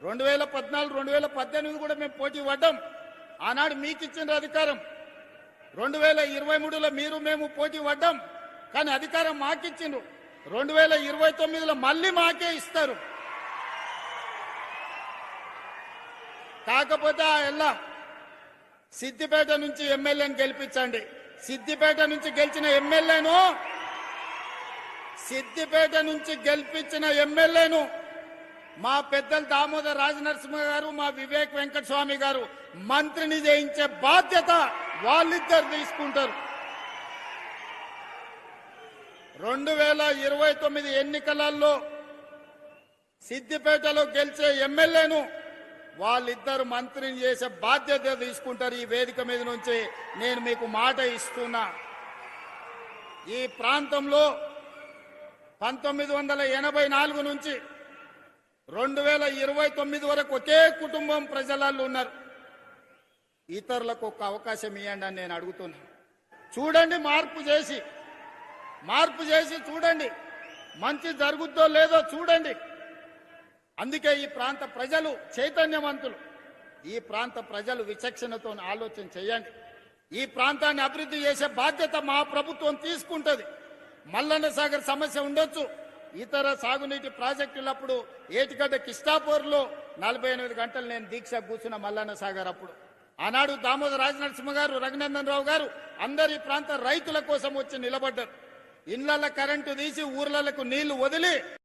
2014 2018 కూడా మేము పోటీ పడ్డాం. ఆనాడు మీకు ఇచ్చిన అధికారం. 2023లో మీరు మేము పోటీ పడ్డాం, కానీ అధికారం మాకిచ్చిండ్రు. 2029లో మళ్ళీ మాకే ఇస్తారు. కాకపోతే ఆ ఎల్లా సిద్దిపేట నుంచి ఎమ్మెల్యేని గెలిపించండి. సిద్దిపేట నుంచి గెలిచిన ఎమ్మెల్యేను మా పెద్దలు దామోదర్ రాజనరసింహ గారు, మా వివేక్ వెంకటస్వామి గారు మంత్రిని చేయించే బాధ్యత వాళ్ళిద్దరు తీసుకుంటారు. 2029 ఎన్నికలలో సిద్దిపేటలో గెలిచే ఎమ్మెల్యేను వాళ్ళిద్దరు మంత్రిని చేసే బాధ్యత తీసుకుంటారు. ఈ వేదిక మీద నుంచి నేను మీకు మాట ఇస్తున్నా. ఈ ప్రాంతంలో 1984 నుంచి 2029 వరకు ఒకే కుటుంబం ప్రజలలో ఉన్నారు. ఇతరులకు ఒక అవకాశం ఇవ్వండి అని నేను అడుగుతున్నా. చూడండి, మార్పు చేసి చూడండి, మంచి జరుగుద్దో లేదో చూడండి. అందుకే ఈ ప్రాంత ప్రజలు చైతన్యవంతులు. ఈ ప్రాంత ప్రజలు విచక్షణతో ఆలోచన చేయండి. ఈ ప్రాంతాన్ని అభివృద్ధి చేసే బాధ్యత మా ప్రభుత్వం తీసుకుంటుంది. మల్లన్న సాగర్ సమస్య ఉండొచ్చు, ఇతర సాగునీటి ప్రాజెక్టులప్పుడు ఏటిగడ్డ కిష్టాపూర్లో 48 గంటలు నేను దీక్ష కూర్చున్న మల్లన్న సాగర్ అప్పుడు. ఆనాడు దామోదర్ రాజనరసింహ గారు, రఘునందన్ రావు గారు అందరి ప్రాంత రైతుల కోసం వచ్చి నిలబడ్డారు. ఇళ్లలో కరెంటు తీసి ఊర్లకు నీళ్లు వదిలి